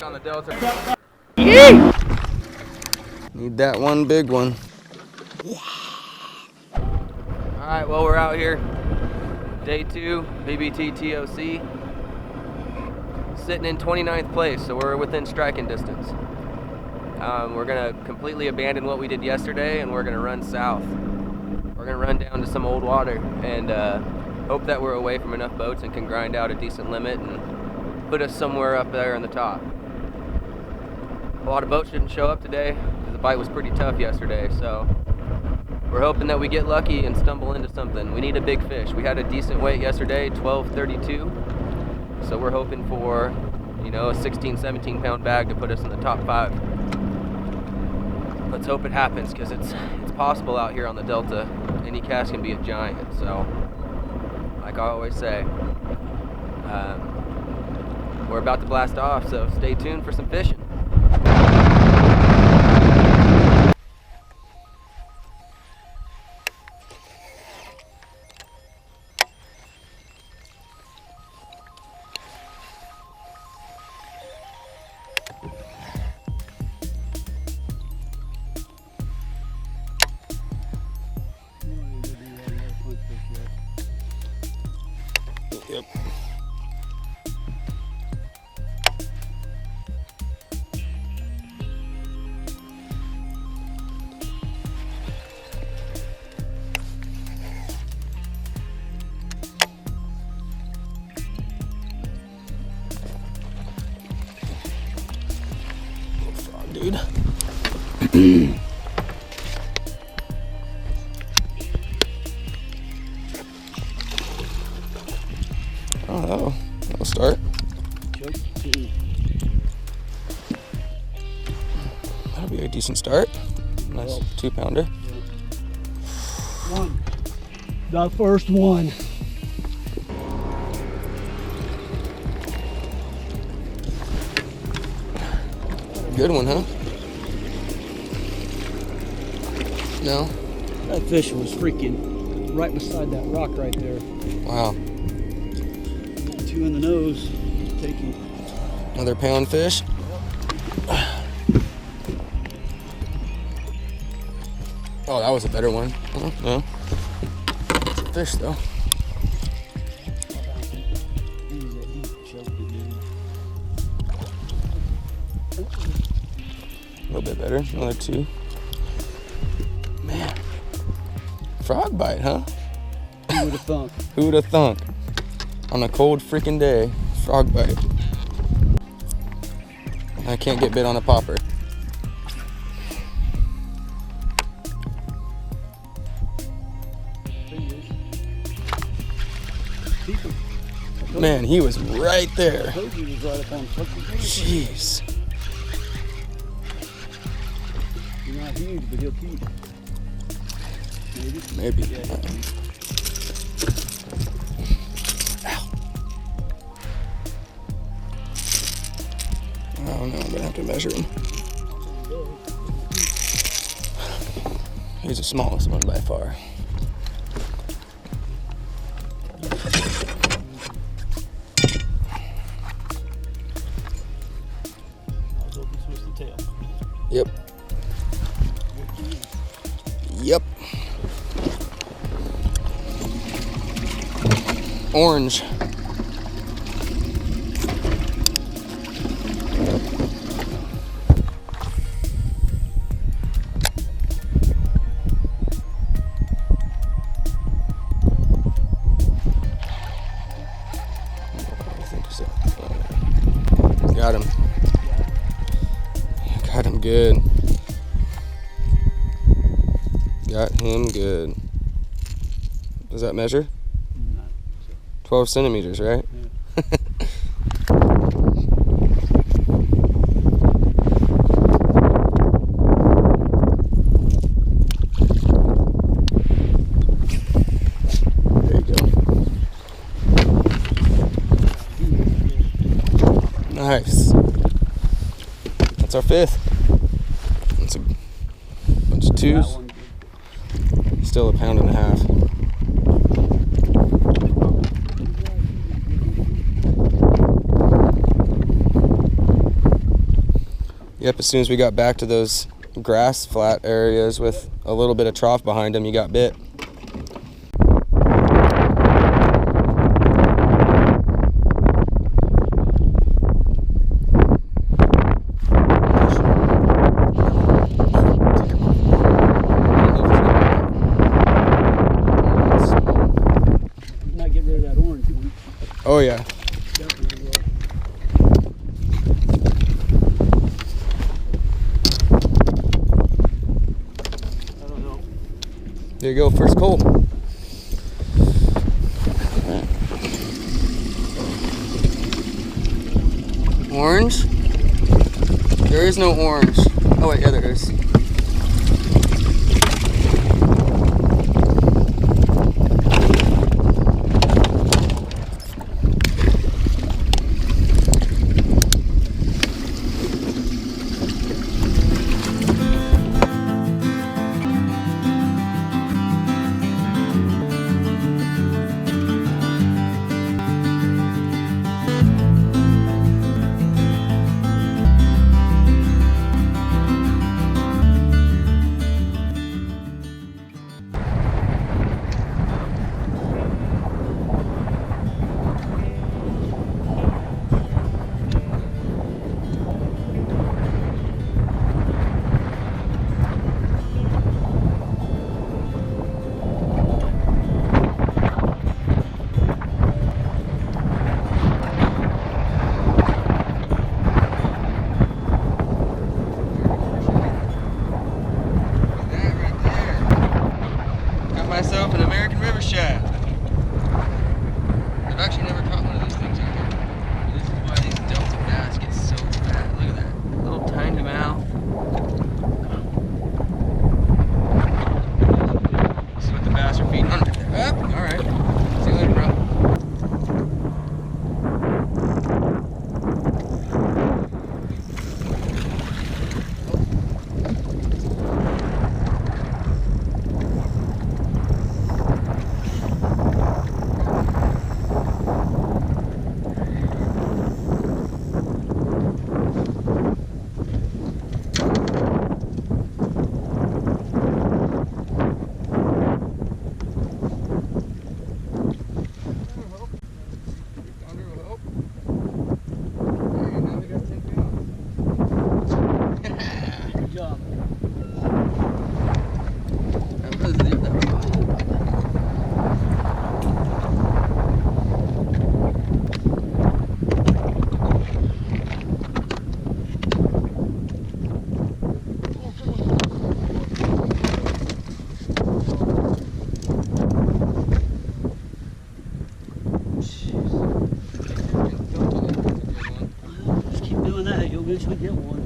On the delta. Yeah. Need that one big one. All right, well, we're out here. Day 2, BBT TOC. Sitting in 29th place, so we're within striking distance. We're gonna completely abandon what we did yesterday, and we're gonna run south. We're gonna run down to some old water and hope that we're away from enough boats and can grind out a decent limit and put us somewhere up there on the top. A lot of boats didn't show up today because the bite was pretty tough yesterday, so we're hoping that we get lucky and stumble into something. We need a big fish. We had a decent weight yesterday, 1232, so we're hoping for, you know, a 16, 17 pound bag to put us in the top 5. Let's hope it happens, because it's possible out here on the Delta. Any cast can be a giant, so like I always say, we're about to blast off, so stay tuned for some fishing. Yep. Little frog, dude. Oh, that'll start. That'll be a decent start. Nice 2-pounder. One. The first one. Good one, huh? No? That fish was freaking right beside that rock right there. Wow. 2 in the nose. Taking. Another pound fish. Oh, that was a better one. No. It's a fish, though. A little bit better. Another 2. Man. Frog bite, huh? Who would have thunk? Who would have thunk? On a cold freaking day, frog bite. I can't get bit on a popper. Man, he was right there. Jeez. He's not huge, but he'll keep. Maybe. Yeah, I don't know, I'm gonna have to measure him. He's the smallest one by far. Yep. Yep. Orange. Got him. Got him good. Got him good. Does that measure? 12 centimeters, right? Yeah. There you go. Nice. That's our 5th. That's a bunch of 2s. Still a 1.5 pounds. Yep, as soon as we got back to those grass flat areas with a little bit of trough behind them, you got bit. Might get rid of that orange one. Oh yeah. Definitely will. That'll help. There you go, first coal. Orange? There is no orange. Oh wait, yeah there is. Myself an American river shad. I've actually never caught one of these things out here. This is why these delta bass get so fat. Look at that little tiny mouth. This is what the bass are feeding on right there. Oh, all right. See you later, bro. Good job. Just keep doing that. You'll eventually get one.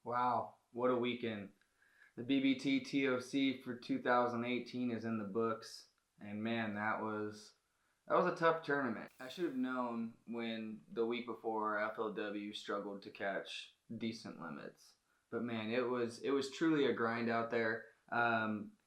Wow, what a weekend. The BBT TOC for 2018 is in the books, and man, that was a tough tournament. I should have known when the week before FLW struggled to catch decent limits. But man, it was truly a grind out there.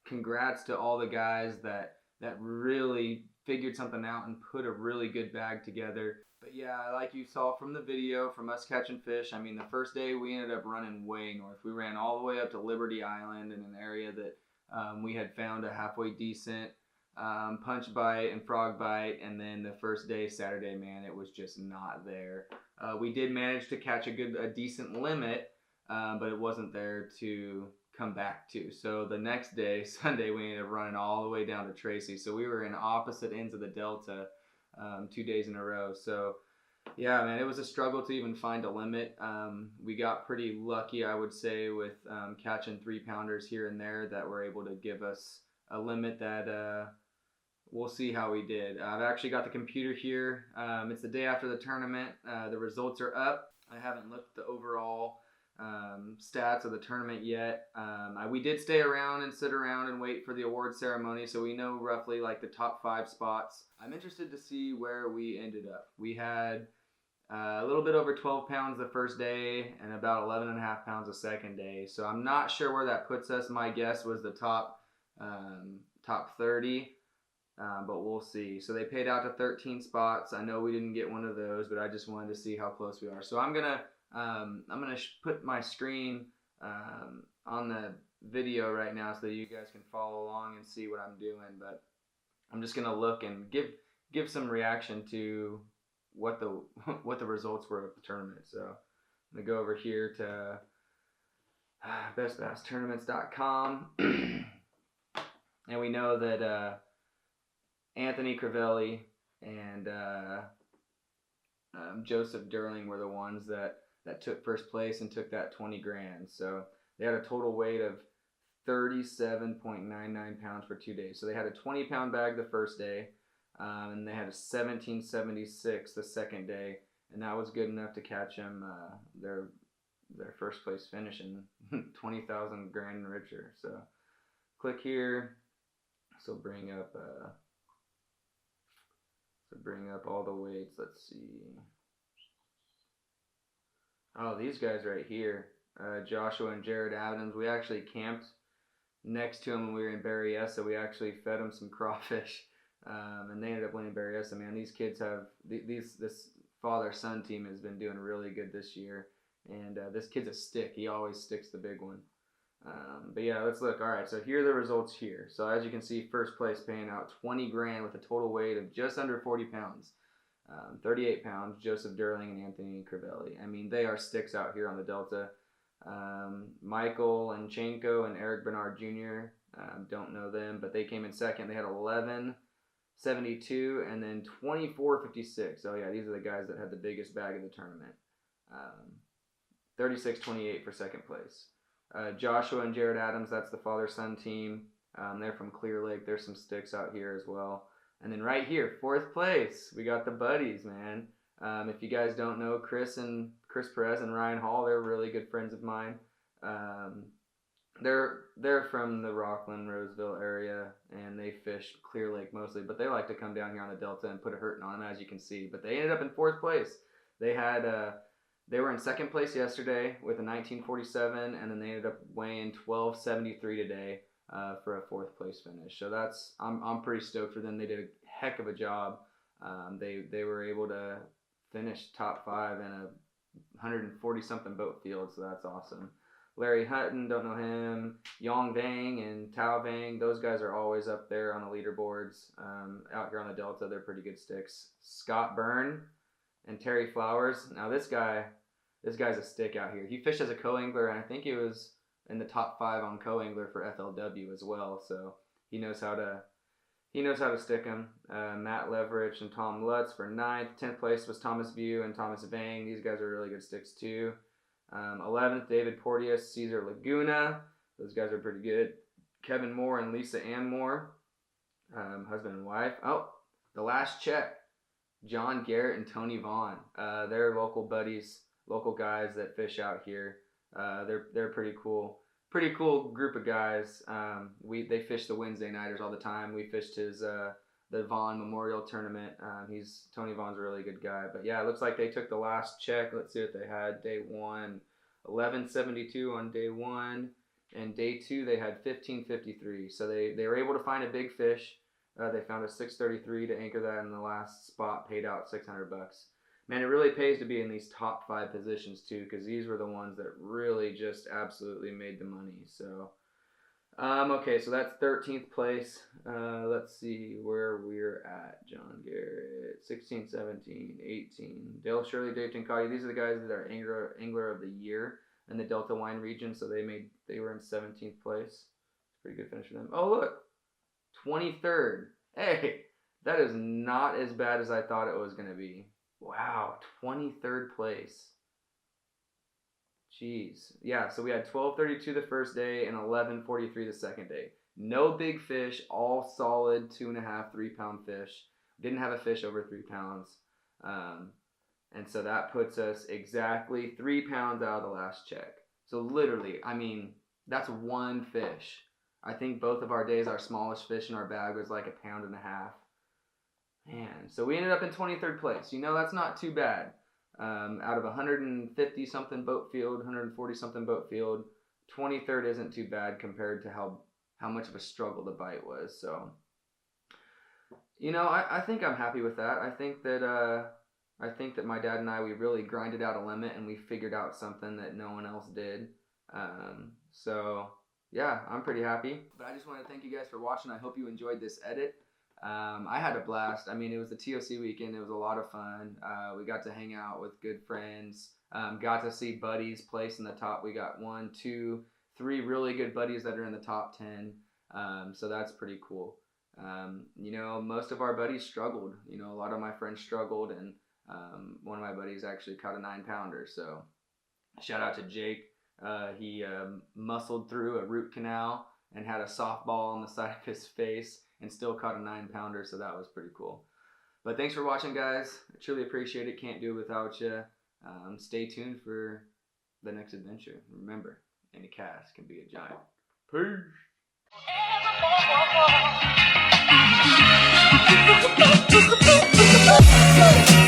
Congrats to all the guys that really figured something out and put a really good bag together. But yeah, like you saw from the video from us catching fish, I mean, the first day we ended up running way north. We ran all the way up to Liberty Island in an area that we had found a halfway decent punch bite and frog bite. And then the first day, Saturday, man, it was just not there. We did manage to catch a decent limit, but it wasn't there to come back to. So the next day, Sunday, we ended up running all the way down to Tracy. So we were in opposite ends of the Delta 2 days in a row. So yeah, man, it was a struggle to even find a limit. We got pretty lucky, I would say, with catching 3-pounders here and there that were able to give us a limit that we'll see how we did. I've actually got the computer here. It's the day after the tournament. The results are up. I haven't looked at the overall stats of the tournament yet. We did stay around and sit around and wait for the award ceremony, so we know roughly like the top 5 spots. I'm interested to see where we ended up. We had a little bit over 12 pounds the first day and about 11.5 pounds the second day. So I'm not sure where that puts us. My guess was the top 30, but we'll see. So they paid out to 13 spots. I know we didn't get one of those, but I just wanted to see how close we are. So I'm gonna put my screen on the video right now so that you guys can follow along and see what I'm doing. But I'm just gonna look and give some reaction to what the results were of the tournament. So I'm gonna go over here to bestbasstournaments.com, and we know that Anthony Crivelli and Joseph Durling were the ones that took first place and took that 20 grand. So they had a total weight of 37.99 pounds for 2 days. So they had a 20-pound bag the first day, and they had a 1776 the second day, and that was good enough to catch them their first place finish in 20,000 grand and richer. So click here. So bring up all the weights. Let's see. Oh, these guys right here, Joshua and Jared Adams. We actually camped next to them when we were in Berryessa. We actually fed them some crawfish, and they ended up winning Berryessa. Man, these kids have this father-son team has been doing really good this year, and this kid's a stick. He always sticks the big one. But yeah, let's look. All right, so here are the results here. So as you can see, first place paying out 20 grand with a total weight of just under 40 pounds. 38 pounds, Joseph Durling and Anthony Crivelli. I mean, they are sticks out here on the Delta. Michael Anchenko and Eric Bernard Jr., don't know them, but they came in second. They had 11.72 and then 24.56. Oh yeah, these are the guys that had the biggest bag of the tournament. 36.28 for second place. Joshua and Jared Adams, that's the father-son team. They're from Clear Lake. There's some sticks out here as well. And then right here, fourth place, we got the buddies, man. If you guys don't know, Chris Perez and Ryan Hall, they're really good friends of mine. They're from the Rockland, Roseville area, and they fish Clear Lake mostly, but they like to come down here on the Delta and put a hurting on them, as you can see. But they ended up in fourth place. They were in second place yesterday with a 1947, and then they ended up weighing 1273 today for a fourth place finish. So I'm pretty stoked for them. They did a heck of a job. They were able to finish top 5 in a 140 something boat field, so that's awesome. Larry Hutton, don't know him. Yong Vang and Tao Vang, those guys are always up there on the leaderboards. Out here on the Delta, they're pretty good sticks. Scott Byrne and Terry Flowers. Now this guy's a stick out here. He fished as a co-angler, and I think he was in the top 5 on co-angler for FLW as well. So he knows how to stick them. Matt Leverich and Tom Lutz for 9th. 10th place was Thomas View and Thomas Vang. These guys are really good sticks too. 11th, David Porteous, Cesar Laguna. Those guys are pretty good. Kevin Moore and Lisa Ann Moore, husband and wife. Oh, the last check. John Garrett and Tony Vaughn. They're local buddies, local guys that fish out here. They're pretty cool. Pretty cool group of guys. They fish the Wednesday nighters all the time. We fished the Vaughn Memorial Tournament. Tony Vaughn's a really good guy. But yeah, it looks like they took the last check. Let's see what they had. Day 1, 1172 on day 1, and day 2 they had 1553. So they were able to find a big fish. They found a 633 to anchor that in the last spot, paid out $600. Man, it really pays to be in these top 5 positions too, because these were the ones that really just absolutely made the money. So, okay, so that's 13th place. Let's see where we're at. John Garrett, 16, 17, 18. Dale Shirley, Dave Tincati. These are the guys that are angler of the year in the Delta Wine region. So they were in 17th place. It's a pretty good finish for them. Oh look, 23rd. Hey, that is not as bad as I thought it was gonna be. Wow, 23rd place. Jeez. Yeah, so we had 12:32 the first day and 11:43 the second day. No big fish, all solid 2.5, 3 pound fish. Didn't have a fish over 3 pounds. And so that puts us exactly 3 pounds out of the last check. So literally, I mean, that's one fish. I think both of our days, our smallest fish in our bag was like 1.5 pounds. Man, so we ended up in 23rd place. You know, that's not too bad. Out of 150 something boat field, 140 something boat field, 23rd isn't too bad compared to how much of a struggle the bite was. So, you know, I think I'm happy with that. I think that my dad and I, we really grinded out a limit and we figured out something that no one else did. So yeah, I'm pretty happy. But I just want to thank you guys for watching. I hope you enjoyed this edit. I had a blast. I mean, it was the TOC weekend. It was a lot of fun. We got to hang out with good friends. Got to see buddies place in the top. We got 1, 2, 3 really good buddies that are in the top 10. So that's pretty cool. You know, most of our buddies struggled. You know, a lot of my friends struggled, and one of my buddies actually caught a 9-pounder. So shout out to Jake. He muscled through a root canal and had a softball on the side of his face and still caught a 9-pounder, so that was pretty cool. But thanks for watching, guys. I truly appreciate it. Can't do it without you. Stay tuned for the next adventure. Remember, any cast can be a giant. Peace.